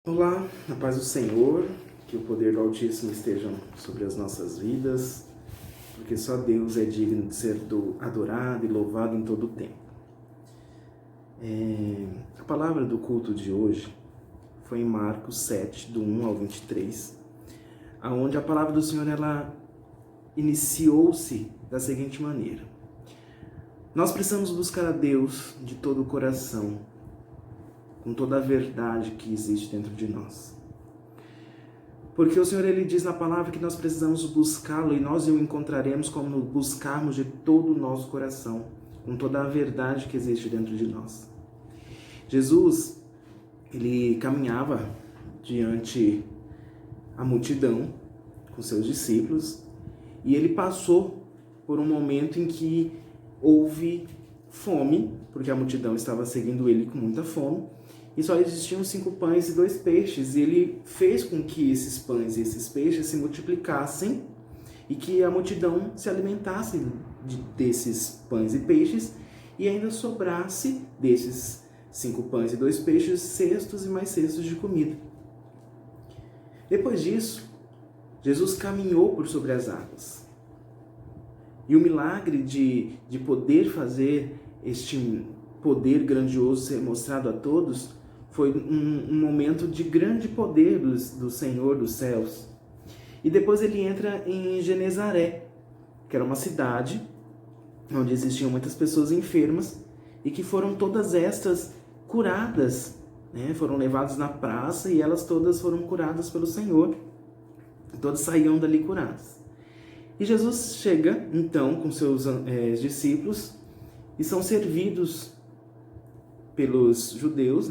Olá, na paz do Senhor, que o poder do Altíssimo esteja sobre as nossas vidas, porque só Deus é digno de ser adorado e louvado em todo o tempo. A palavra do culto de hoje foi em Marcos 7, do 1 ao 23, onde a palavra do Senhor ela iniciou-se da seguinte maneira: nós precisamos buscar a Deus de todo o coração, com toda a verdade que existe dentro de nós. Porque o Senhor ele diz na palavra que nós precisamos buscá-lo e nós o encontraremos como buscarmos de todo o nosso coração, com toda a verdade que existe dentro de nós. Jesus, ele caminhava diante a multidão com seus discípulos e ele passou por um momento em que houve fome, porque a multidão estava seguindo ele com muita fome, e só existiam 5 pães e 2 peixes, e ele fez com que esses pães e esses peixes se multiplicassem e que a multidão se alimentasse desses pães e peixes e ainda sobrasse desses 5 pães e 2 peixes cestos e mais cestos de comida. Depois disso, Jesus caminhou por sobre as águas. E o milagre de poder fazer este poder grandioso ser mostrado a todos foi um momento de grande poder do Senhor dos céus. E depois ele entra em Genezaré, que era uma cidade onde existiam muitas pessoas enfermas e que foram todas estas curadas, né? Foram levadas na praça e elas todas foram curadas pelo Senhor. Todas saíam dali curadas. E Jesus chega, então, com seus discípulos e são servidos pelos judeus,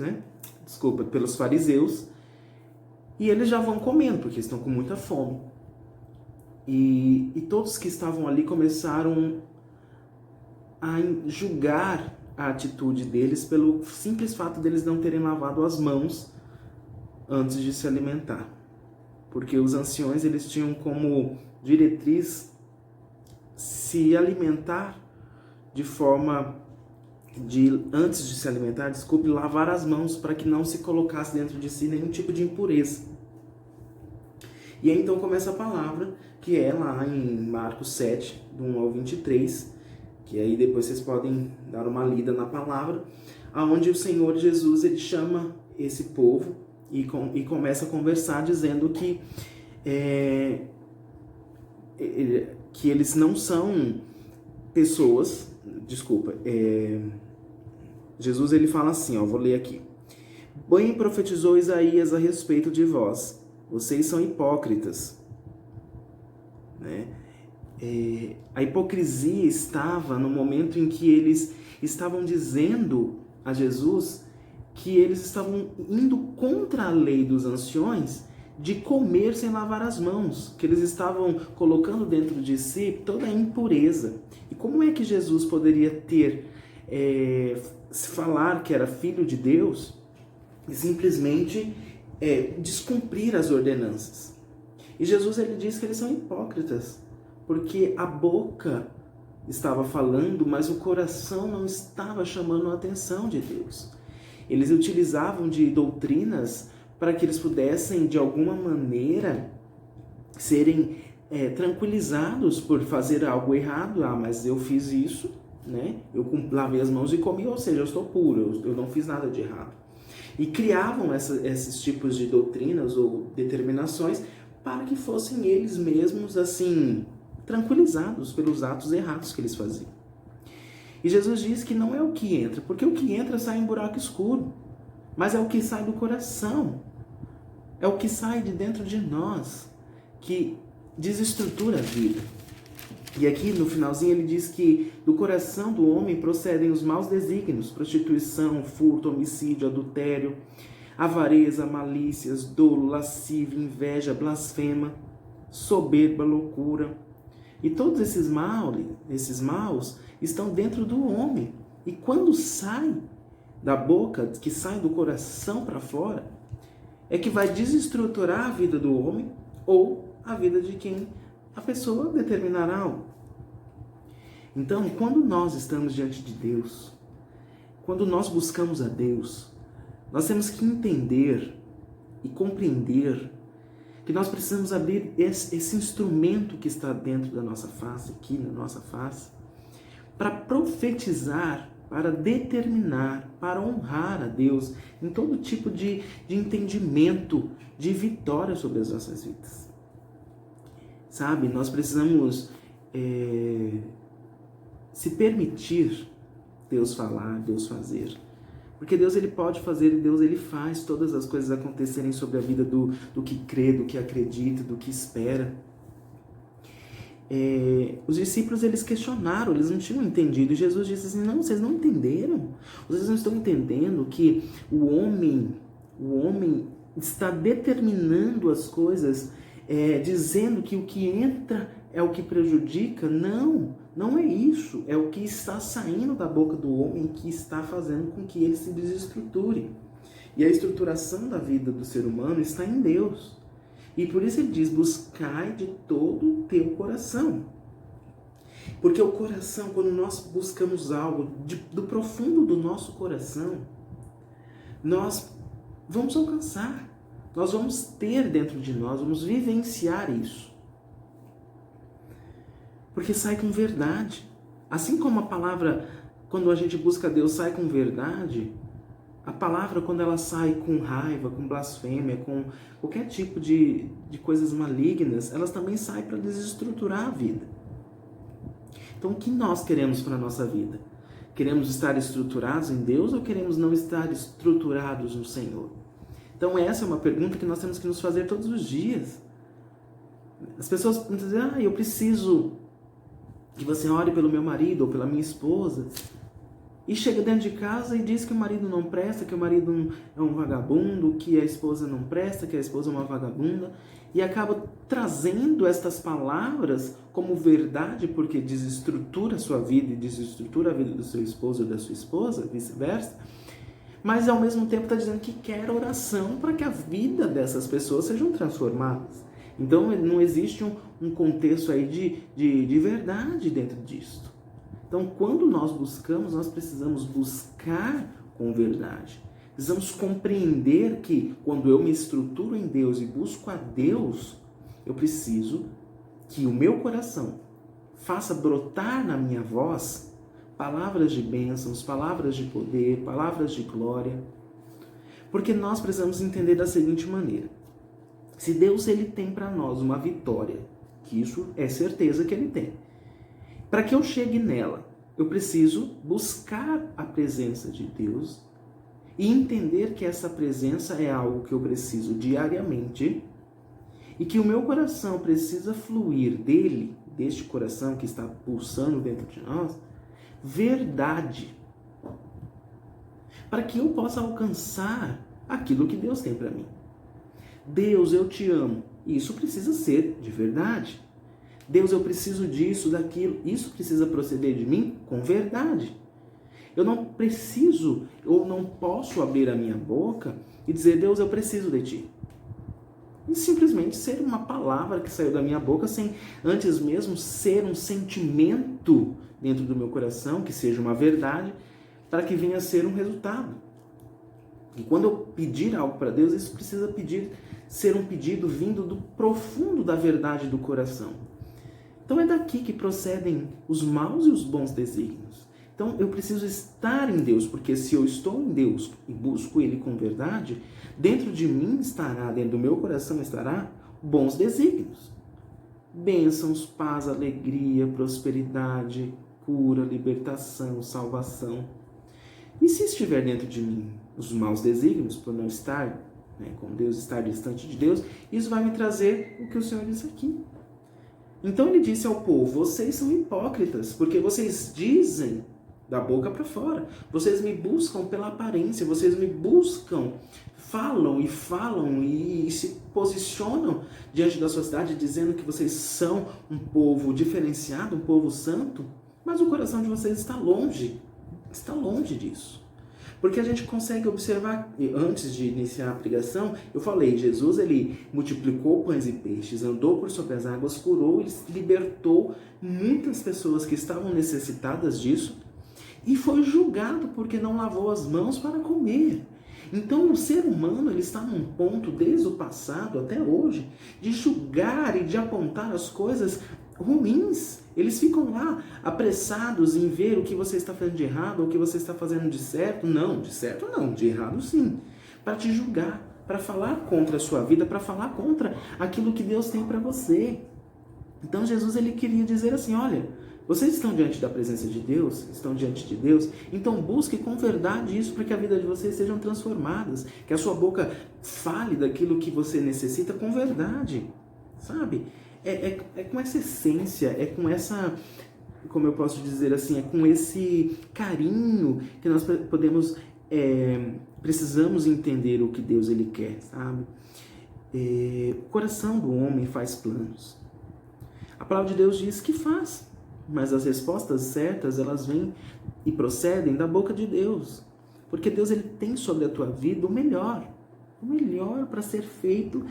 pelos fariseus, e eles já vão comendo, porque estão com muita fome. E todos que estavam ali começaram a julgar a atitude deles pelo simples fato deles não terem lavado as mãos antes de se alimentar. Porque os anciões eles tinham como diretriz se alimentar de forma antes de se alimentar, lavar as mãos para que não se colocasse dentro de si nenhum tipo de impureza. E aí então começa a palavra, que é lá em Marcos 7, do 1 ao 23, que aí depois vocês podem dar uma lida na palavra, onde o Senhor Jesus ele chama esse povo e começa a conversar dizendo que eles não são pessoas, Jesus ele fala assim, vou ler aqui. Bem profetizou Isaías a respeito de vós, vocês são hipócritas. A hipocrisia estava no momento em que eles estavam dizendo a Jesus que eles estavam indo contra a lei dos anciões de comer sem lavar as mãos, que eles estavam colocando dentro de si toda a impureza. E como é que Jesus poderia falar que era filho de Deus e simplesmente descumprir as ordenanças? E Jesus ele diz que eles são hipócritas, porque a boca estava falando, mas o coração não estava chamando a atenção de Deus. Eles utilizavam de doutrinas para que eles pudessem, de alguma maneira, serem tranquilizados por fazer algo errado. Mas eu fiz isso, eu lavei as mãos e comi, ou seja, eu estou puro, eu não fiz nada de errado. E criavam esses tipos de doutrinas ou determinações para que fossem eles mesmos, assim, tranquilizados pelos atos errados que eles faziam. E Jesus diz que não é o que entra, porque o que entra sai em buraco escuro, mas é o que sai do coração, é o que sai de dentro de nós, que desestrutura a vida. E aqui no finalzinho ele diz que do coração do homem procedem os maus desígnios, prostituição, furto, homicídio, adultério, avareza, malícias, dolo, lascívia, inveja, blasfema, soberba, loucura. E todos esses maus estão dentro do homem. E quando sai da boca, que sai do coração para fora, é que vai desestruturar a vida do homem ou a vida de quem a pessoa determinará. Então, quando nós estamos diante de Deus, quando nós buscamos a Deus, nós temos que entender e compreender que nós precisamos abrir esse instrumento que está dentro da nossa face, aqui na nossa face, para profetizar, para determinar, para honrar a Deus em todo tipo de entendimento, de vitória sobre as nossas vidas. Sabe, nós precisamos se permitir Deus falar, Deus fazer. Porque Deus ele pode fazer e Deus ele faz todas as coisas acontecerem sobre a vida do que crê, do que acredita, do que espera. Os discípulos eles questionaram, eles não tinham entendido. E Jesus disse assim, não, vocês não entenderam. Vocês não estão entendendo que o homem está determinando as coisas, dizendo que o que entra é o que prejudica. Não é isso. É o que está saindo da boca do homem que está fazendo com que ele se desestruture. E a estruturação da vida do ser humano está em Deus. E por isso ele diz, buscai de todo o teu coração. Porque o coração, quando nós buscamos algo do profundo do nosso coração, nós vamos alcançar. Nós vamos ter dentro de nós, vamos vivenciar isso. Porque sai com verdade. Assim como a palavra, quando a gente busca Deus, sai com verdade, a palavra, quando ela sai com raiva, com blasfêmia, com qualquer tipo de coisas malignas, elas também saem para desestruturar a vida. Então, o que nós queremos para a nossa vida? Queremos estar estruturados em Deus ou queremos não estar estruturados no Senhor? Então, essa é uma pergunta que nós temos que nos fazer todos os dias. As pessoas dizem, eu preciso que você ore pelo meu marido ou pela minha esposa. E chega dentro de casa e diz que o marido não presta, que o marido é um vagabundo, que a esposa não presta, que a esposa é uma vagabunda. E acaba trazendo estas palavras como verdade, porque desestrutura a sua vida e desestrutura a vida do seu esposo ou da sua esposa, vice-versa. Mas ao mesmo tempo está dizendo que quer oração para que a vida dessas pessoas sejam transformadas. Então não existe um contexto aí de verdade dentro disso. Então quando nós buscamos, nós precisamos buscar com verdade. Precisamos compreender que quando eu me estruturo em Deus e busco a Deus, eu preciso que o meu coração faça brotar na minha voz palavras de bênçãos, palavras de poder, palavras de glória. Porque nós precisamos entender da seguinte maneira. Se Deus ele tem para nós uma vitória, que isso é certeza que ele tem, para que eu chegue nela, eu preciso buscar a presença de Deus e entender que essa presença é algo que eu preciso diariamente e que o meu coração precisa fluir dele, deste coração que está pulsando dentro de nós, verdade, para que eu possa alcançar aquilo que Deus tem para mim. Deus, eu te amo. Isso precisa ser de verdade. Deus, eu preciso disso, daquilo. Isso precisa proceder de mim com verdade. Eu não preciso ou não posso abrir a minha boca e dizer, Deus, eu preciso de ti. E simplesmente ser uma palavra que saiu da minha boca sem antes mesmo ser um sentimento dentro do meu coração, que seja uma verdade, para que venha a ser um resultado. E quando eu pedir algo para Deus, isso precisa ser um pedido vindo do profundo da verdade do coração. Então é daqui que procedem os maus e os bons desígnios. Então eu preciso estar em Deus, porque se eu estou em Deus e busco Ele com verdade, dentro de mim estará, dentro do meu coração estará bons desígnios. Bênçãos, paz, alegria, prosperidade, cura, libertação, salvação. E se estiver dentro de mim os maus desígnios, por não estar com Deus, estar distante de Deus, isso vai me trazer o que o Senhor disse aqui. Então ele disse ao povo, vocês são hipócritas, porque vocês dizem da boca para fora, vocês me buscam pela aparência, vocês me buscam, falam e se posicionam diante da sociedade dizendo que vocês são um povo diferenciado, um povo santo, mas o coração de vocês está longe disso. Porque a gente consegue observar, antes de iniciar a pregação, eu falei, Jesus ele multiplicou pães e peixes, andou por sobre as águas, curou e libertou muitas pessoas que estavam necessitadas disso e foi julgado porque não lavou as mãos para comer. Então o ser humano ele está num ponto, desde o passado até hoje, de julgar e de apontar as coisas ruins. Eles ficam lá apressados em ver o que você está fazendo de errado ou o que você está fazendo de certo. Não, de certo não, de errado sim. Para te julgar, para falar contra a sua vida, para falar contra aquilo que Deus tem para você. Então Jesus ele queria dizer assim, olha, vocês estão diante da presença de Deus, estão diante de Deus, então busque com verdade isso para que a vida de vocês sejam transformadas, que a sua boca fale daquilo que você necessita com verdade, sabe? É com essa essência, é com essa, como eu posso dizer assim, é com esse carinho que nós precisamos entender o que Deus ele quer, sabe? O coração do homem faz planos. A palavra de Deus diz que faz, mas as respostas certas, elas vêm e procedem da boca de Deus. Porque Deus ele tem sobre a tua vida o melhor. O melhor para ser feito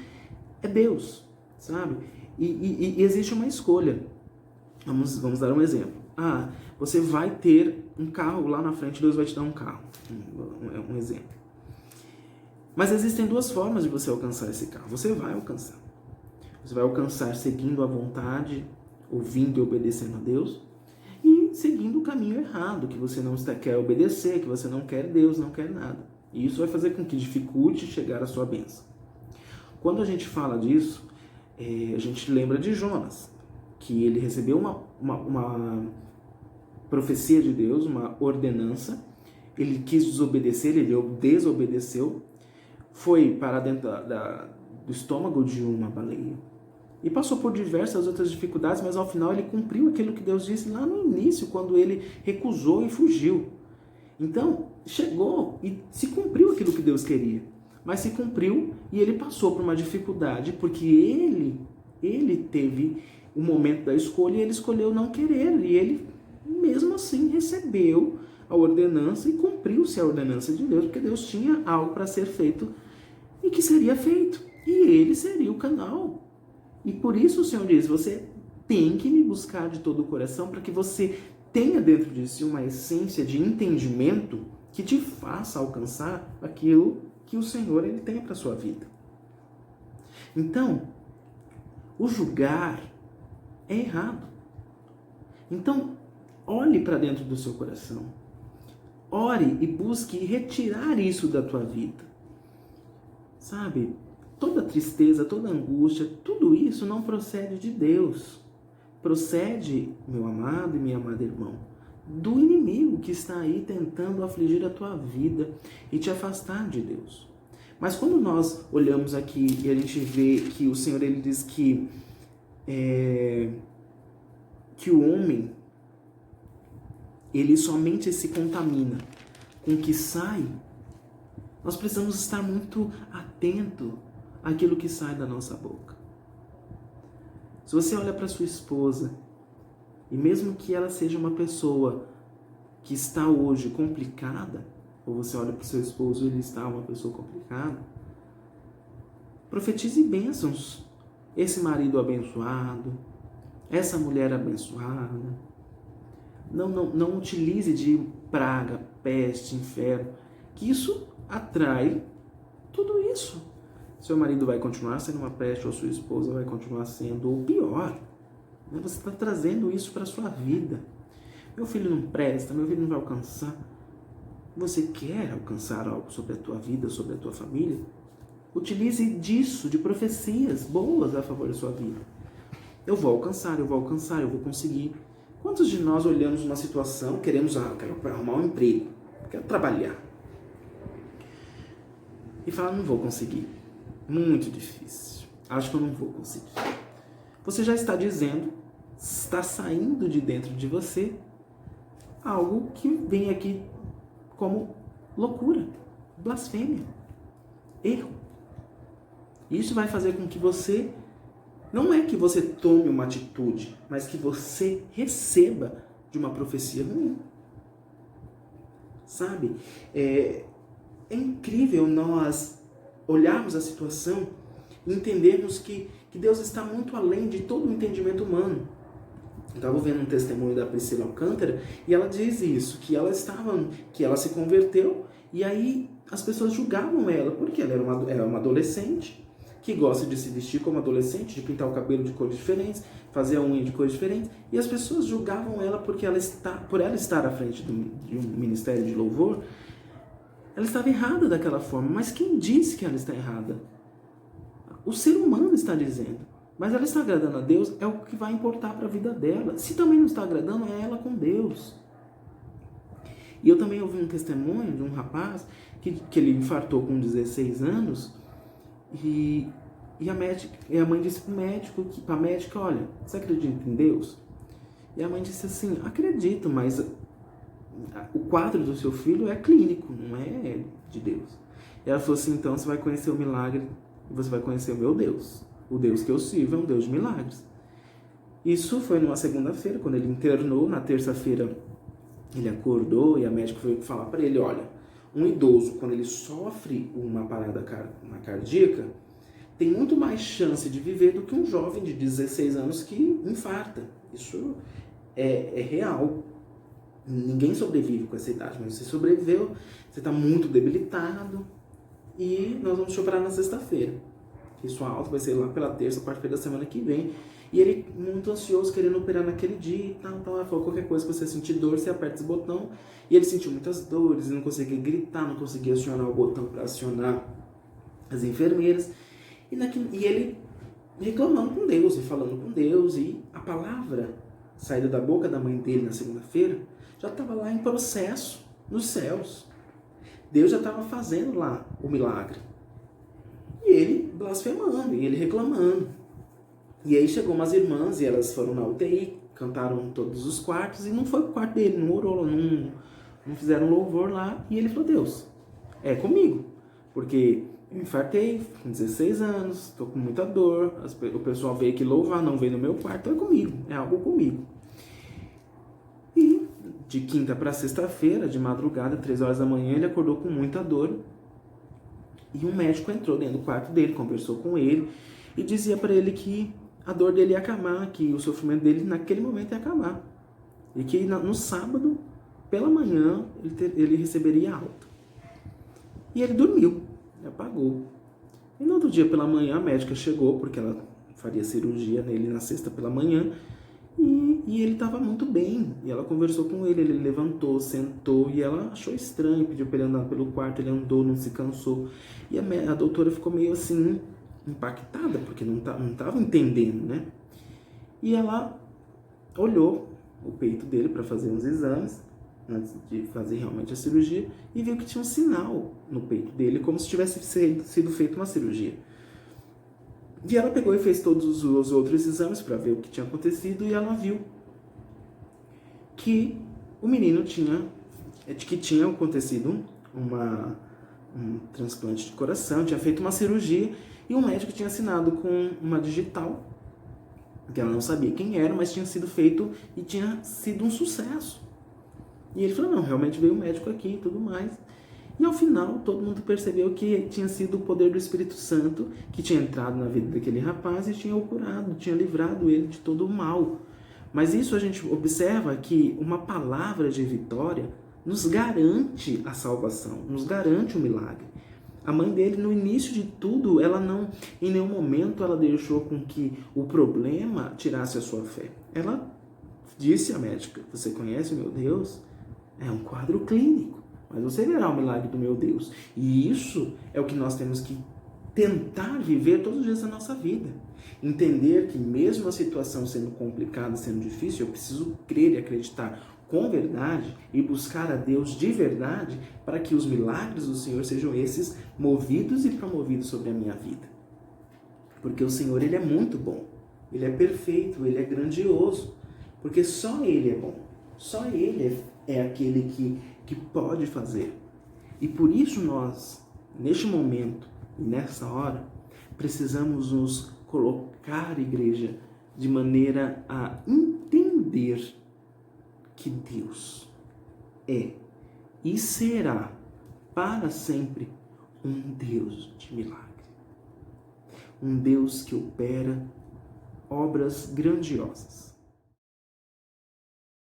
é Deus, sabe? E existe uma escolha. Vamos dar um exemplo. Você vai ter um carro lá na frente, Deus vai te dar um carro. Um exemplo. Mas existem duas formas de você alcançar esse carro. Você vai alcançar. Você vai alcançar seguindo a vontade, ouvindo e obedecendo a Deus, e seguindo o caminho errado, que você não quer obedecer, que você não quer Deus, não quer nada. E isso vai fazer com que dificulte chegar à sua bênção. Quando a gente fala disso, a gente lembra de Jonas, que ele recebeu uma profecia de Deus, uma ordenança, ele quis desobedecer, ele desobedeceu, foi para dentro do estômago de uma baleia, e passou por diversas outras dificuldades, mas ao final ele cumpriu aquilo que Deus disse lá no início, quando ele recusou e fugiu. Então, chegou e se cumpriu aquilo que Deus queria. Mas se cumpriu e ele passou por uma dificuldade, porque ele teve o momento da escolha e ele escolheu não querer. E ele, mesmo assim, recebeu a ordenança e cumpriu-se a ordenança de Deus, porque Deus tinha algo para ser feito e que seria feito. E ele seria o canal. E por isso o Senhor diz, você tem que me buscar de todo o coração para que você tenha dentro de si uma essência de entendimento que te faça alcançar aquilo que o Senhor ele tem para a sua vida. Então, o julgar é errado. Então, olhe para dentro do seu coração. Ore e busque retirar isso da tua vida. Sabe? Toda tristeza, toda angústia, tudo isso não procede de Deus. Procede, meu amado e minha amada irmão, do inimigo que está aí tentando afligir a tua vida e te afastar de Deus. Mas quando nós olhamos aqui e a gente vê que o Senhor ele diz que o homem ele somente se contamina com o que sai, nós precisamos estar muito atento àquilo que sai da nossa boca. Se você olha para sua esposa, e mesmo que ela seja uma pessoa que está hoje complicada, ou você olha para o seu esposo e ele está uma pessoa complicada, profetize bênçãos. Esse marido abençoado, essa mulher abençoada. Não utilize de praga, peste, inferno, que isso atrai tudo isso. Seu marido vai continuar sendo uma peste, ou sua esposa vai continuar sendo, ou pior. Você está trazendo isso para a sua vida. Meu filho não presta, meu filho não vai alcançar. Você quer alcançar algo sobre a tua vida, sobre a tua família? Utilize disso, de profecias boas a favor da sua vida. Eu vou alcançar, eu vou conseguir. Quantos de nós olhamos uma situação, quero arrumar um emprego, quero trabalhar, e falar, não vou conseguir. Muito difícil. Acho que eu não vou conseguir. Você já está dizendo, está saindo de dentro de você algo que vem aqui como loucura, blasfêmia, erro. Isso vai fazer com que você, não é que você tome uma atitude, mas que você receba de uma profecia ruim. Sabe? É incrível nós olharmos a situação e entendermos que Deus está muito além de todo o entendimento humano. Eu estava vendo um testemunho da Priscila Alcântara e ela diz isso, que ela se converteu e aí as pessoas julgavam ela, porque ela era uma adolescente, que gosta de se vestir como adolescente, de pintar o cabelo de cores diferentes, fazer a unha de cores diferentes, e as pessoas julgavam ela porque por ela estar à frente de um ministério de louvor, ela estava errada daquela forma. Mas quem disse que ela está errada? O ser humano está dizendo. Mas ela está agradando a Deus, é o que vai importar para a vida dela. Se também não está agradando, é ela com Deus. E eu também ouvi um testemunho de um rapaz que ele infartou com 16 anos e a mãe disse para a médica, olha, você acredita em Deus? E a mãe disse assim, acredito, mas o quadro do seu filho é clínico, não é de Deus. E ela falou assim, então você vai conhecer o milagre, você vai conhecer o meu Deus. O Deus que eu sirvo é um Deus de milagres. Isso foi numa segunda-feira, quando ele internou. Na terça-feira ele acordou e a médica foi falar para ele, olha, um idoso, quando ele sofre uma parada cardíaca, tem muito mais chance de viver do que um jovem de 16 anos que infarta. Isso é real. Ninguém sobrevive com essa idade, mas você sobreviveu, você está muito debilitado e nós vamos te operar na sexta-feira. E sua alta vai ser lá pela terça, quarta-feira da semana que vem. E ele, muito ansioso, querendo operar naquele dia e tal. Ela falou, qualquer coisa que você sentir dor, você aperta esse botão. E ele sentiu muitas dores, não conseguia gritar, não conseguia acionar o botão para acionar as enfermeiras. E ele reclamando com Deus e falando com Deus. E a palavra saída da boca da mãe dele na segunda-feira já estava lá em processo nos céus. Deus já estava fazendo lá o milagre. E ele blasfemando, e ele reclamando. E aí chegou umas irmãs e elas foram na UTI, cantaram todos os quartos, e não foi o quarto dele, não orou, não fizeram louvor lá. E ele falou, Deus, é comigo, porque eu infartei com 16 anos, estou com muita dor, o pessoal veio aqui louvar, não veio no meu quarto, é comigo, é algo comigo. E de quinta para sexta-feira, de madrugada, 3 horas da manhã, ele acordou com muita dor. E um médico entrou dentro do quarto dele, conversou com ele e dizia para ele que a dor dele ia acabar, que o sofrimento dele naquele momento ia acabar. E que no sábado, pela manhã, ele receberia alta. E ele dormiu, apagou. E no outro dia pela manhã a médica chegou, porque ela faria cirurgia nele na sexta pela manhã, e ele estava muito bem. E ela conversou com ele, ele levantou, sentou, e ela achou estranho, pediu para ele andar pelo quarto, ele andou, não se cansou. E a doutora ficou meio assim, impactada, porque não estava entendendo, né? E ela olhou o peito dele para fazer uns exames, antes de fazer realmente a cirurgia, e viu que tinha um sinal no peito dele, como se tivesse sido feita uma cirurgia. E ela pegou e fez todos os outros exames para ver o que tinha acontecido, e ela viu que o menino tinha acontecido um transplante de coração, tinha feito uma cirurgia, e o médico tinha assinado com uma digital, que ela não sabia quem era, mas tinha sido feito e tinha sido um sucesso. E ele falou, não, realmente veio o médico aqui e tudo mais. E ao final, todo mundo percebeu que tinha sido o poder do Espírito Santo que tinha entrado na vida daquele rapaz e tinha o curado, tinha livrado ele de todo o mal. Mas isso a gente observa que uma palavra de vitória nos garante a salvação, nos garante o milagre. A mãe dele, no início de tudo, ela não, em nenhum momento, ela deixou com que o problema tirasse a sua fé. Ela disse à médica, você conhece o meu Deus? É um quadro clínico, mas você verá o milagre do meu Deus. E isso é o que nós temos que tentar viver todos os dias da nossa vida. Entender que mesmo a situação sendo complicada, sendo difícil, eu preciso crer e acreditar com verdade e buscar a Deus de verdade para que os milagres do Senhor sejam esses movidos e promovidos sobre a minha vida. Porque o Senhor, Ele é muito bom, Ele é perfeito, Ele é grandioso, porque só Ele é bom, só Ele é aquele que pode fazer. E por isso nós, neste momento e nessa hora, precisamos nos colocar, igreja, de maneira a entender que Deus é e será para sempre um Deus de milagre. Um Deus que opera obras grandiosas.